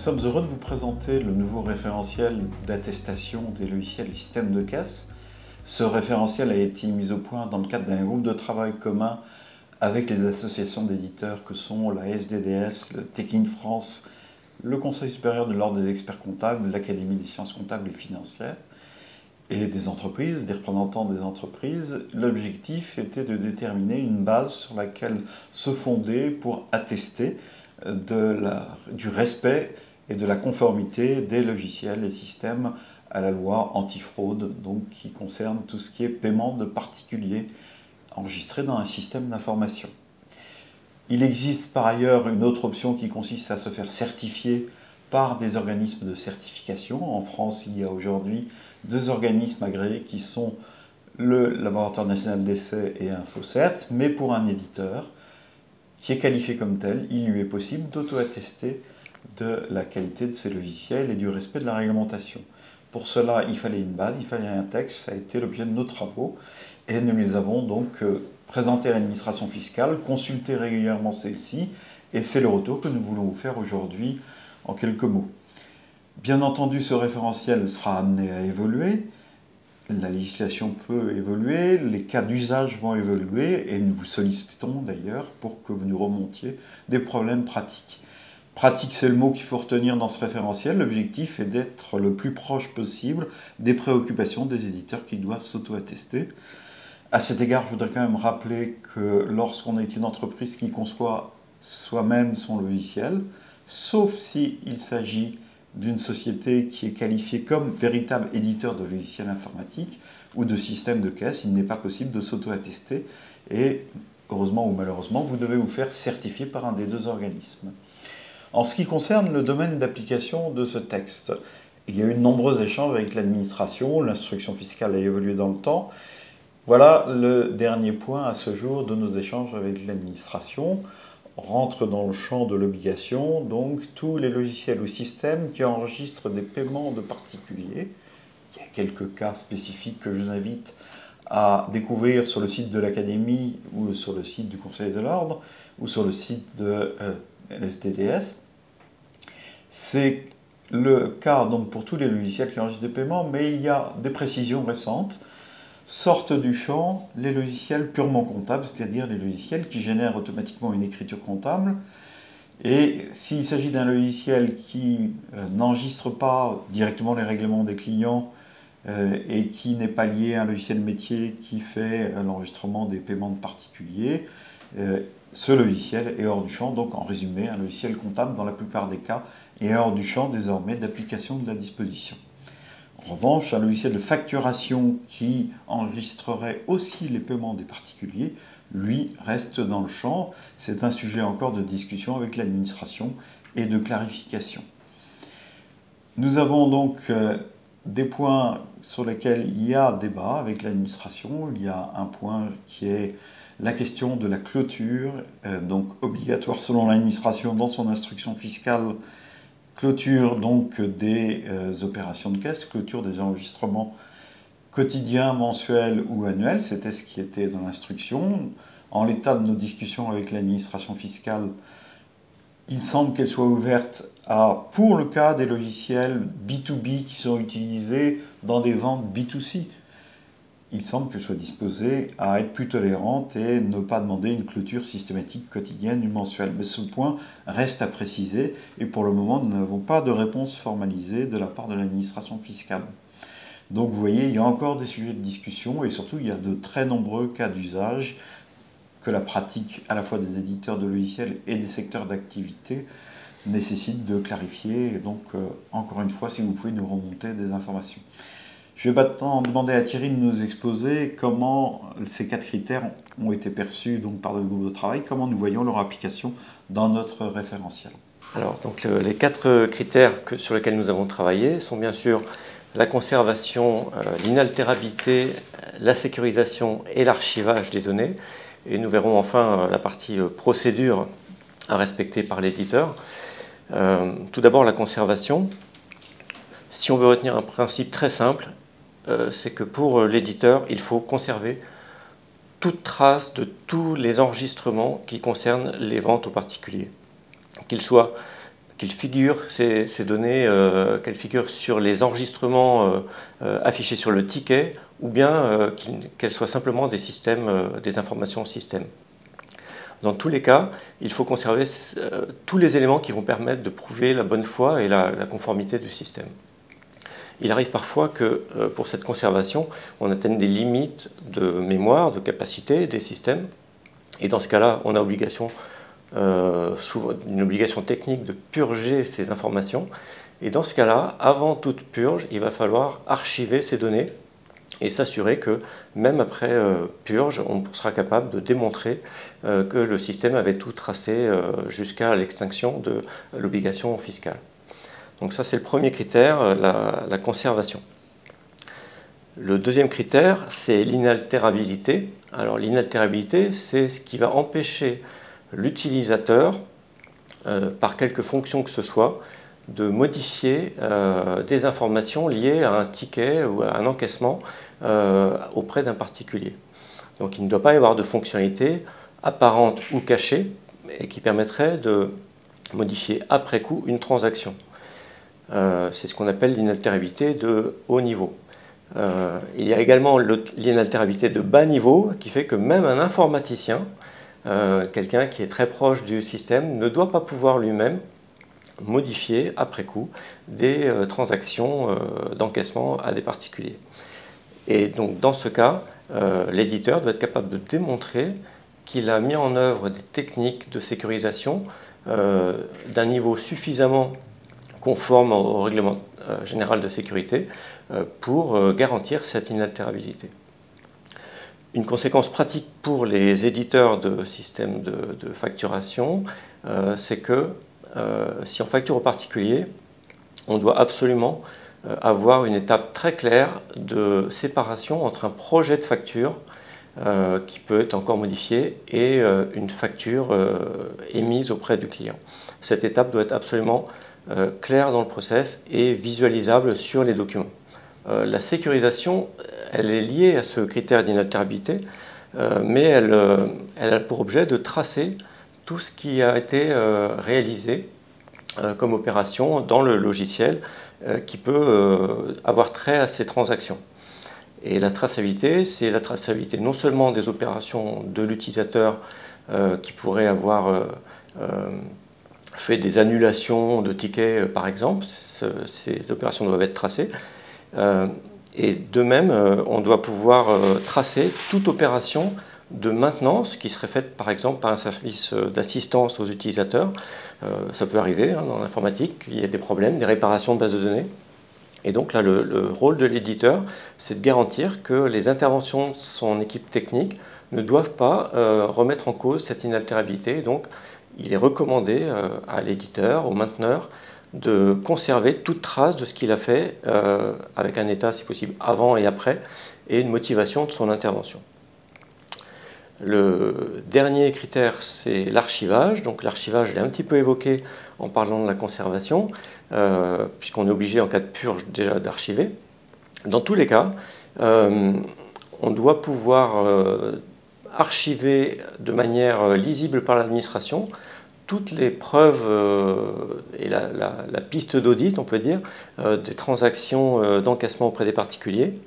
sommes heureux de vous présenter le nouveau référentiel d'attestation des logiciels et systèmes de caisse. Ce référentiel a été mis au point dans le cadre d'un groupe de travail commun avec les associations d'éditeurs que sont la SDDS, le Techin France, le Conseil supérieur de l'Ordre des experts comptables, l'Académie des sciences comptables et financières, et des entreprises, des représentants des entreprises. L'objectif était de déterminer une base sur laquelle se fonder pour attester du respect et de la conformité des logiciels et systèmes à la loi antifraude, donc qui concerne tout ce qui est paiement de particuliers enregistré dans un système d'information. Il existe par ailleurs une autre option qui consiste à se faire certifier par des organismes de certification. En France, il y a aujourd'hui 2 organismes agréés qui sont le Laboratoire national d'essai et InfoCert, mais pour un éditeur qui est qualifié comme tel, il lui est possible d'auto-attester de la qualité de ses logiciels et du respect de la réglementation. Pour cela, il fallait une base, il fallait un texte, ça a été l'objet de nos travaux, et nous les avons donc présentés à l'administration fiscale, consultés régulièrement celle-ci, et c'est le retour que nous voulons vous faire aujourd'hui en quelques mots. Bien entendu, ce référentiel sera amené à évoluer, la législation peut évoluer, les cas d'usage vont évoluer, et nous vous sollicitons d'ailleurs pour que vous nous remontiez des problèmes pratiques. Pratique, c'est le mot qu'il faut retenir dans ce référentiel. L'objectif est d'être le plus proche possible des préoccupations des éditeurs qui doivent s'auto-attester. À cet égard, je voudrais quand même rappeler que lorsqu'on est une entreprise qui conçoit soi-même son logiciel, sauf s'il s'agit d'une société qui est qualifiée comme véritable éditeur de logiciels informatiques ou de systèmes de caisse, il n'est pas possible de s'auto-attester et, heureusement ou malheureusement, vous devez vous faire certifier par un des 2 organismes. En ce qui concerne le domaine d'application de ce texte, il y a eu de nombreux échanges avec l'administration, l'instruction fiscale a évolué dans le temps. Voilà le dernier point à ce jour de nos échanges avec l'administration. Rentre dans le champ de l'obligation, donc tous les logiciels ou systèmes qui enregistrent des paiements de particuliers. Il y a quelques cas spécifiques que je vous invite à découvrir sur le site de l'Académie ou sur le site du Conseil de l'Ordre ou sur le site de l'SDDS. C'est le cas donc pour tous les logiciels qui enregistrent des paiements, mais il y a des précisions récentes. Sortent du champ les logiciels purement comptables, c'est-à-dire les logiciels qui génèrent automatiquement une écriture comptable. Et s'il s'agit d'un logiciel qui n'enregistre pas directement les règlements des clients et qui n'est pas lié à un logiciel métier qui fait l'enregistrement des paiements de particuliers, ce logiciel est hors du champ. Donc en résumé, un logiciel comptable dans la plupart des cas est hors du champ désormais d'application de la disposition. En revanche, un logiciel de facturation qui enregistrerait aussi les paiements des particuliers, lui, reste dans le champ. C'est un sujet encore de discussion avec l'administration et de clarification. Nous avons donc des points sur lesquels il y a débat avec l'administration. Il y a un point qui est la question de la clôture, donc obligatoire selon l'administration dans son instruction fiscale. Clôture donc des opérations de caisse, clôture des enregistrements quotidiens, mensuels ou annuels, c'était ce qui était dans l'instruction. En l'état de nos discussions avec l'administration fiscale, il semble qu'elle soit ouverte pour le cas des logiciels B2B qui sont utilisés dans des ventes B2C. Il semble qu'elle soit disposée à être plus tolérante et ne pas demander une clôture systématique quotidienne ou mensuelle. Mais ce point reste à préciser et pour le moment, nous n'avons pas de réponse formalisée de la part de l'administration fiscale. Donc vous voyez, il y a encore des sujets de discussion et surtout il y a de très nombreux cas d'usage que la pratique à la fois des éditeurs de logiciels et des secteurs d'activité nécessite de clarifier. Et donc encore une fois, si vous pouvez nous remonter des informations. Je vais maintenant demander à Thierry de nous exposer comment ces 4 critères ont été perçus donc, par le groupe de travail, comment nous voyons leur application dans notre référentiel. Alors, donc, les 4 critères sur lesquels nous avons travaillé sont bien sûr la conservation, l'inaltérabilité, la sécurisation et l'archivage des données. Et nous verrons enfin la partie procédure à respecter par l'éditeur. Tout d'abord, la conservation. Si on veut retenir un principe très simple, c'est que pour l'éditeur, il faut conserver toute trace de tous les enregistrements qui concernent les ventes aux particuliers. Qu'ils ces données, qu'elles figurent sur les enregistrements affichés sur le ticket, ou bien qu'elles soient simplement des systèmes, des informations système. Dans tous les cas, il faut conserver tous les éléments qui vont permettre de prouver la bonne foi et la conformité du système. Il arrive parfois que pour cette conservation, on atteigne des limites de mémoire, de capacité des systèmes. Et dans ce cas-là, on a une obligation technique de purger ces informations. Et dans ce cas-là, avant toute purge, il va falloir archiver ces données et s'assurer que même après purge, on sera capable de démontrer que le système avait tout tracé jusqu'à l'extinction de l'obligation fiscale. Donc ça, c'est le premier critère, la conservation. Le deuxième critère, c'est l'inaltérabilité. Alors l'inaltérabilité, c'est ce qui va empêcher l'utilisateur, par quelque fonction que ce soit, de modifier des informations liées à un ticket ou à un encaissement auprès d'un particulier. Donc il ne doit pas y avoir de fonctionnalité apparente ou cachée et qui permettrait de modifier après coup une transaction. C'est ce qu'on appelle l'inaltérabilité de haut niveau. Il y a également l'inaltérabilité de bas niveau qui fait que même un informaticien, quelqu'un qui est très proche du système, ne doit pas pouvoir lui-même modifier après coup des transactions d'encaissement à des particuliers. Et donc dans ce cas, l'éditeur doit être capable de démontrer qu'il a mis en œuvre des techniques de sécurisation d'un niveau suffisamment conforme au règlement général de sécurité pour garantir cette inaltérabilité. Une conséquence pratique pour les éditeurs de systèmes de facturation, c'est que si on facture au particulier, on doit absolument avoir une étape très claire de séparation entre un projet de facture qui peut être encore modifié et une facture émise auprès du client. Cette étape doit être absolument claire dans le process et visualisable sur les documents. La sécurisation, elle est liée à ce critère d'inaltérabilité, mais elle a pour objet de tracer tout ce qui a été réalisé comme opération dans le logiciel qui peut avoir trait à ces transactions. Et la traçabilité, c'est la traçabilité non seulement des opérations de l'utilisateur qui pourrait avoir fait des annulations de tickets, par exemple. Ces opérations doivent être tracées. Et de même, on doit pouvoir tracer toute opération de maintenance qui serait faite par exemple par un service d'assistance aux utilisateurs. Ça peut arriver dans l'informatique, il y a des problèmes, des réparations de bases de données. Et donc là, le rôle de l'éditeur, c'est de garantir que les interventions de son équipe technique ne doivent pas remettre en cause cette inaltérabilité. Donc il est recommandé à l'éditeur, au mainteneur, de conserver toute trace de ce qu'il a fait avec un état, si possible, avant et après, et une motivation de son intervention. Le dernier critère, c'est l'archivage. Donc l'archivage, je l'ai un petit peu évoqué en parlant de la conservation, puisqu'on est obligé en cas de purge déjà d'archiver. Dans tous les cas, on doit pouvoir archiver de manière lisible par l'administration toutes les preuves et la piste d'audit, on peut dire, des transactions d'encaissement auprès des particuliers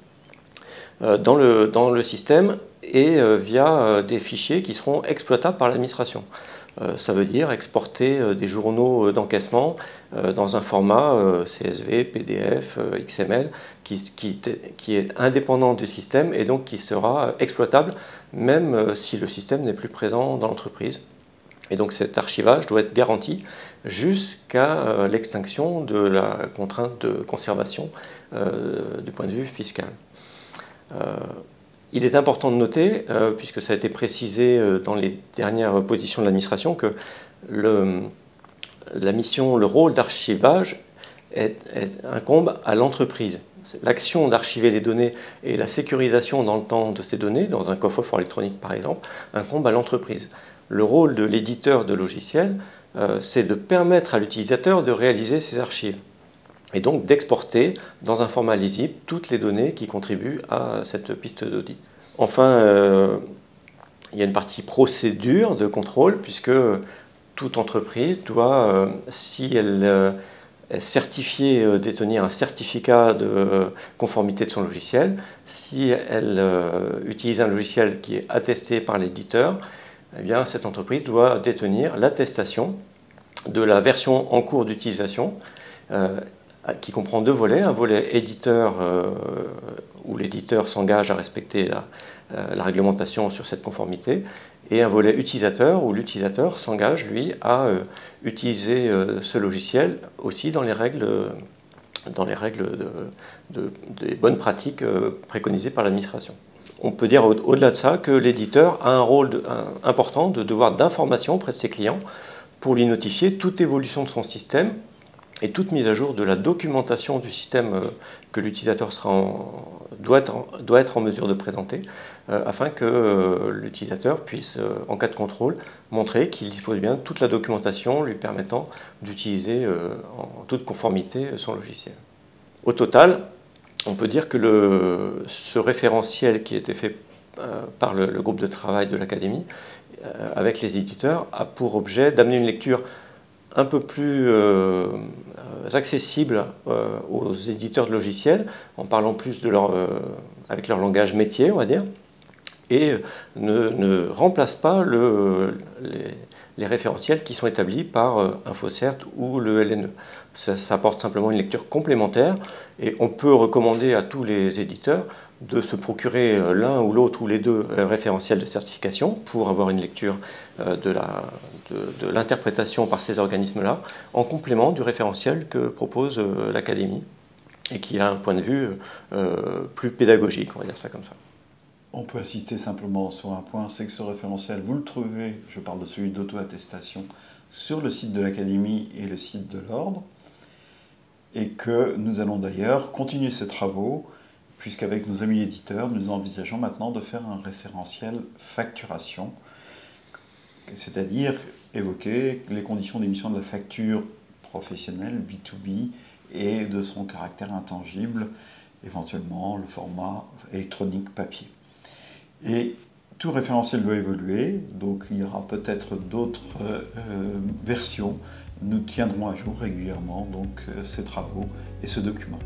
dans le système et via des fichiers qui seront exploitables par l'administration. Ça veut dire exporter des journaux d'encaissement dans un format CSV, PDF, XML qui est indépendant du système et donc qui sera exploitable même si le système n'est plus présent dans l'entreprise. Et donc cet archivage doit être garanti jusqu'à l'extinction de la contrainte de conservation du point de vue fiscal. Il est important de noter, puisque ça a été précisé dans les dernières positions de l'administration, que la mission, le rôle d'archivage incombe à l'entreprise. L'action d'archiver les données et la sécurisation dans le temps de ces données, dans un coffre-fort électronique par exemple, incombe à l'entreprise. Le rôle de l'éditeur de logiciel, c'est de permettre à l'utilisateur de réaliser ces archives et donc d'exporter dans un format lisible toutes les données qui contribuent à cette piste d'audit. Enfin, il y a une partie procédure de contrôle, puisque toute entreprise doit, si elle est certifiée, détenir un certificat de conformité de son logiciel, si elle utilise un logiciel qui est attesté par l'éditeur, eh bien, cette entreprise doit détenir l'attestation de la version en cours d'utilisation, qui comprend deux volets, un volet éditeur où l'éditeur s'engage à respecter la réglementation sur cette conformité, et un volet utilisateur où l'utilisateur s'engage, lui, à utiliser ce logiciel aussi dans les règles des bonnes pratiques préconisées par l'administration. On peut dire au-delà de ça que l'éditeur a un rôle important de devoir d'information auprès de ses clients pour lui notifier toute évolution de son système et toute mise à jour de la documentation du système que l'utilisateur doit être en mesure de présenter afin que l'utilisateur puisse, en cas de contrôle, montrer qu'il dispose bien de toute la documentation lui permettant d'utiliser en toute conformité son logiciel. Au total, on peut dire que ce référentiel qui a été fait par le groupe de travail de l'Académie avec les éditeurs a pour objet d'amener une lecture un peu plus accessible aux éditeurs de logiciels, en parlant plus avec leur langage métier, on va dire, et ne remplace pas les référentiels qui sont établis par InfoCert ou le LNE. Ça apporte simplement une lecture complémentaire et on peut recommander à tous les éditeurs de se procurer l'un ou l'autre ou les deux référentiels de certification pour avoir une lecture de l'interprétation par ces organismes-là en complément du référentiel que propose l'Académie et qui a un point de vue plus pédagogique, on va dire ça comme ça. On peut insister simplement sur un point, c'est que ce référentiel, vous le trouvez, je parle de celui d'auto-attestation, sur le site de l'Académie et le site de l'Ordre, et que nous allons d'ailleurs continuer ces travaux, puisqu'avec nos amis éditeurs, nous envisageons maintenant de faire un référentiel facturation, c'est-à-dire évoquer les conditions d'émission de la facture professionnelle, B2B, et de son caractère intangible, éventuellement le format électronique papier. Et tout référentiel doit évoluer, donc il y aura peut-être d'autres versions. Nous tiendrons à jour régulièrement donc, ces travaux et ce document.